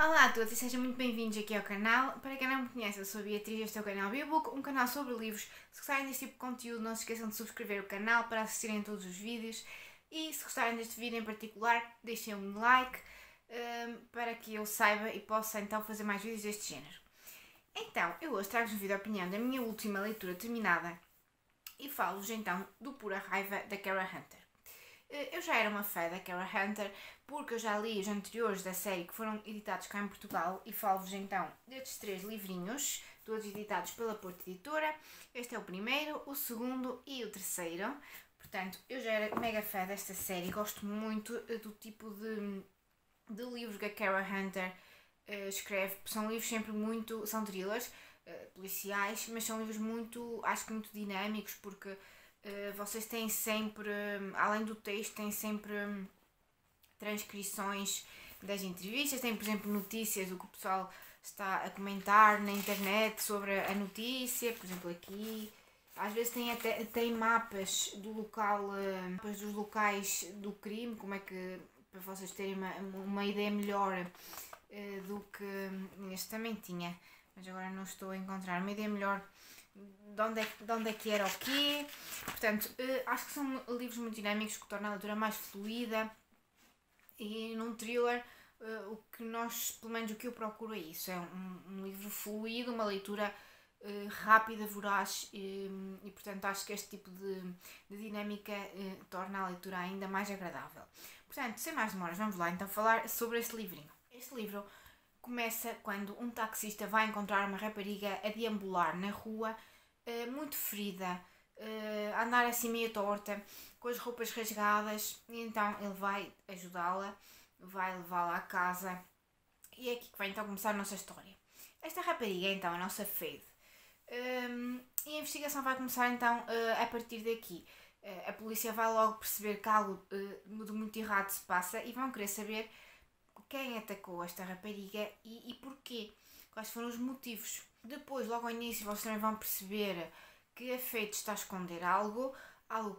Olá a todos e sejam muito bem-vindos aqui ao canal. Para quem não me conhece, eu sou a Beatriz e este é o canal Biobook, um canal sobre livros. Se gostarem deste tipo de conteúdo, não se esqueçam de subscrever o canal para assistirem a todos os vídeos. E se gostarem deste vídeo em particular, deixem um like para que eu saiba e possa então fazer mais vídeos deste género. Então, eu hoje trago-vos um vídeo de opinião da minha última leitura terminada e falo-vos então do Pura Raiva da Kara Hunter. Eu já era uma fã da Kara Hunter porque eu já li os anteriores da série que foram editados cá em Portugal e falo-vos então destes 3 livrinhos, todos editados pela Porto Editora. Este é o primeiro, o segundo e o terceiro. Portanto, eu já era mega fã desta série e gosto muito do tipo de livros que a Kara Hunter escreve. São livros sempre muito, são thrillers policiais, mas são livros muito, acho que muito dinâmicos porque vocês têm sempre, além do texto, têm sempre transcrições das entrevistas, tem por exemplo notícias do que o pessoal está a comentar na internet sobre a notícia, por exemplo aqui, às vezes tem mapas do local, mapas dos locais do crime, como é que, para vocês terem uma ideia melhor do que este também tinha, mas agora não estou a encontrar uma ideia melhor de onde é que era o quê. Portanto, acho que são livros muito dinâmicos que tornam a leitura mais fluida e num thriller o que nós, pelo menos o que eu procuro é isso, é um livro fluido, uma leitura rápida, voraz e portanto acho que este tipo de dinâmica torna a leitura ainda mais agradável. Portanto, sem mais demoras, vamos lá então falar sobre este livrinho. Este livro começa quando um taxista vai encontrar uma rapariga a deambular na rua, muito ferida, a andar assim meio torta, com as roupas rasgadas, e então ele vai ajudá-la, vai levá-la à casa, e é aqui que vai então começar a nossa história. Esta rapariga é então a nossa Faith, e a investigação vai começar então a partir daqui. A polícia vai logo perceber que algo de muito errado se passa e vão querer saber quem atacou esta rapariga e porquê, quais foram os motivos. Depois, logo ao início, vocês também vão perceber que a Faith está a esconder algo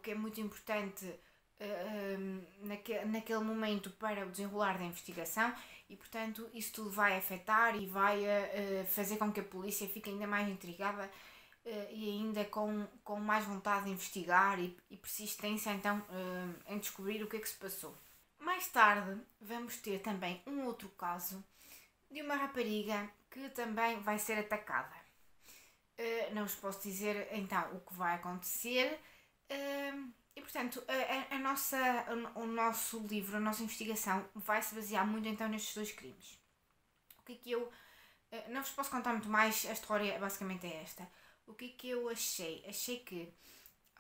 que é muito importante naquele momento para o desenrolar da investigação e, portanto, isso tudo vai afetar e vai fazer com que a polícia fique ainda mais intrigada e ainda com mais vontade de investigar e persistência então em descobrir o que é que se passou. Mais tarde vamos ter também um outro caso de uma rapariga que também vai ser atacada. Não vos posso dizer então o que vai acontecer e portanto o nosso livro, a nossa investigação vai se basear muito então nestes 2 crimes. O que é que eu... não vos posso contar muito mais, a história basicamente é esta. O que é que eu achei? Achei que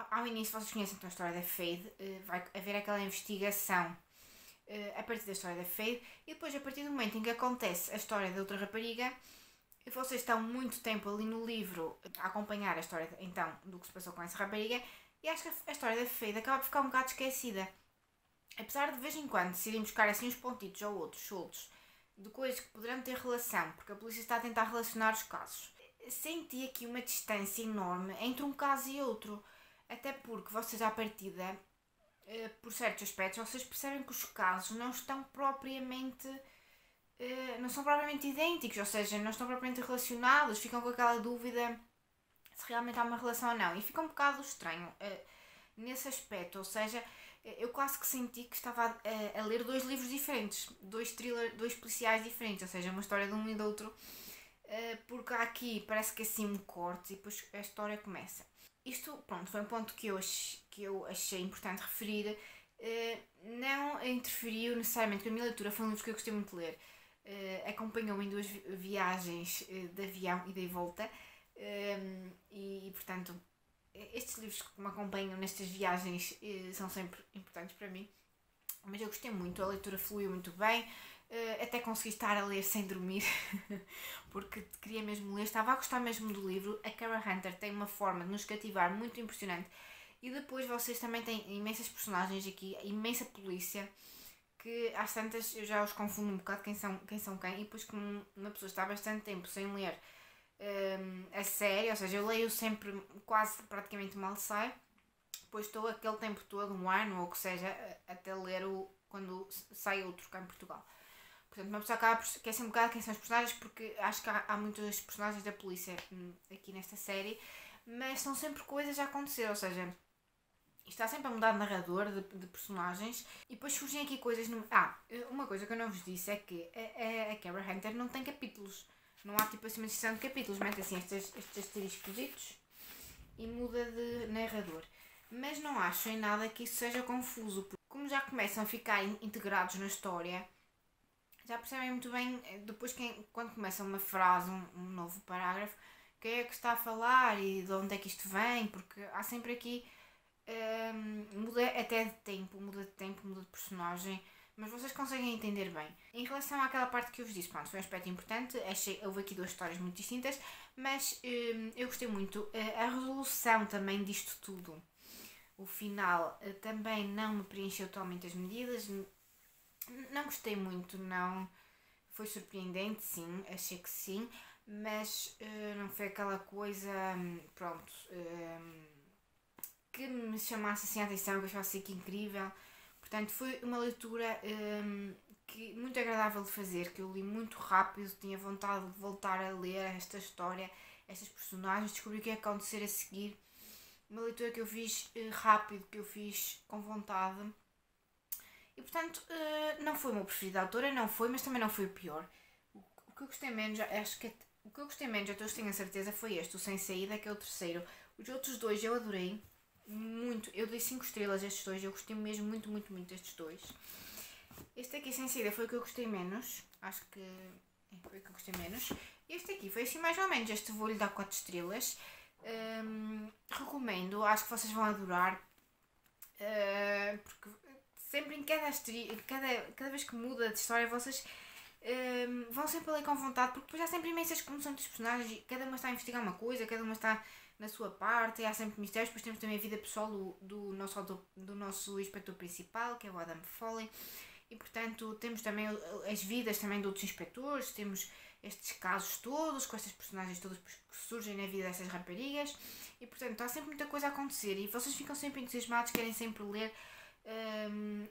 ao início vocês conhecem então a história da Faith, vai haver aquela investigação a partir da história da Faith e depois a partir do momento em que acontece a história da outra rapariga, vocês estão muito tempo ali no livro a acompanhar a história então do que se passou com essa rapariga e acho que a história da Faith acaba por ficar um bocado esquecida, apesar de vez em quando se irem buscar assim uns pontitos ou outros soltos de coisas que poderão ter relação, porque a polícia está a tentar relacionar os casos. Senti aqui uma distância enorme entre um caso e outro, até porque vocês à partida, por certos aspectos, vocês percebem que os casos não estão propriamente idênticos, ou seja, não estão propriamente relacionados, ficam com aquela dúvida se realmente há uma relação ou não, e fica um bocado estranho nesse aspecto, ou seja, eu quase que senti que estava a ler 2 livros diferentes, 2 thrillers, 2 policiais diferentes, ou seja, uma história de um e do outro, porque aqui parece que assim um corte e depois a história começa. Isto, pronto, foi um ponto que eu achei importante referir. Não interferiu necessariamente com a minha leitura, foi um livro que eu gostei muito de ler. Acompanhou-me em 2 viagens de avião ida e volta e, portanto, estes livros que me acompanham nestas viagens são sempre importantes para mim. Mas eu gostei muito, a leitura fluiu muito bem. Até consegui estar a ler sem dormir porque queria mesmo ler, estava a gostar mesmo do livro. A Kara Hunter tem uma forma de nos cativar muito impressionante e depois vocês também têm imensas personagens aqui, imensa polícia, que às tantas eu já os confundo um bocado quem são quem, e depois como uma pessoa está há bastante tempo sem ler a série, ou seja, eu leio sempre, quase praticamente mal sai, depois estou aquele tempo todo, um ano ou o que seja, até ler quando sai outro cá em Portugal. Portanto, uma pessoa acaba por esquecer um bocado quem são os personagens, porque acho que há muitos personagens da polícia aqui nesta série, mas são sempre coisas a acontecer, ou seja, isto está sempre a mudar de narrador, de personagens, e depois surgem aqui coisas no... uma coisa que eu não vos disse é que a Kara Hunter não tem capítulos. Não há tipo assim uma sessão de capítulos, mete assim estes asteriscos e muda de narrador. Mas não acho em nada que isso seja confuso, porque como já começam a ficar integrados na história, já percebem muito bem, depois quando começa uma frase, um novo parágrafo, quem é que está a falar e de onde é que isto vem, porque há sempre aqui, muda até de tempo, muda de personagem, mas vocês conseguem entender bem. Em relação àquela parte que eu vos disse, pronto, foi um aspecto importante, houve aqui duas histórias muito distintas, mas eu gostei muito. A resolução também disto tudo, o final, também não me preencheu totalmente as medidas, não gostei muito, não. Foi surpreendente, sim, achei que sim, mas não foi aquela coisa, pronto, que me chamasse assim a atenção, que eu achasse que incrível. Portanto, foi uma leitura muito agradável de fazer, que eu li muito rápido, tinha vontade de voltar a ler esta história, estas personagens, descobrir o que ia acontecer a seguir. Uma leitura que eu fiz rápido, que eu fiz com vontade. E portanto, não foi o meu preferido da autora, não foi, mas também não foi o pior. O que eu gostei menos, acho que o que eu gostei menos, eu tenho a certeza, foi este, o Sem Saída, que é o terceiro. Os outros dois eu adorei muito, eu dei 5 estrelas a estes dois, eu gostei mesmo muito, muito, muito destes dois. Este aqui, Sem Saída, foi o que eu gostei menos, acho que foi o que eu gostei menos. Este aqui foi assim mais ou menos, este vou-lhe dar 4 estrelas. Recomendo, acho que vocês vão adorar, porque sempre em cada vez que muda de história vocês vão sempre ali com vontade, porque depois há sempre imensas comoções dos personagens e cada uma está a investigar uma coisa, cada uma está na sua parte e há sempre mistérios. Depois temos também a vida pessoal do nosso inspetor principal, que é o Adam Foley, e portanto temos também as vidas também de outros inspectores, temos estes casos todos, com estas personagens todas que surgem na vida dessas raparigas, e portanto está sempre muita coisa a acontecer e vocês ficam sempre entusiasmados, querem sempre ler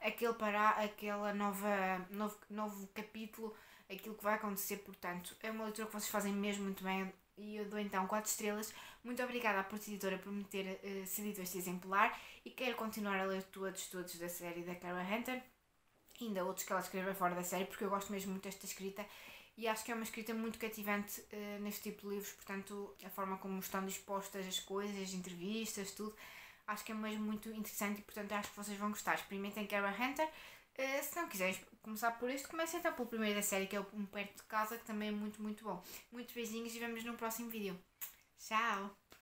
aquela novo capítulo, aquilo que vai acontecer. Portanto, é uma leitura que vocês fazem mesmo muito bem e eu dou então 4 estrelas. Muito obrigada à Porta Editora por me ter cedido este exemplar e quero continuar a ler todos da série da Kara Hunter, ainda outros que ela escreveu fora da série, porque eu gosto mesmo muito desta escrita e acho que é uma escrita muito cativante neste tipo de livros. Portanto, a forma como estão dispostas as coisas, as entrevistas, tudo, acho que é mesmo muito interessante e portanto acho que vocês vão gostar. Experimentem Kara Hunter. Se não quiseres começar por este, comecem então pelo primeiro da série, que é o Um Perto de Casa, que também é muito, muito bom. Muitos beijinhos e vemos no próximo vídeo. Tchau!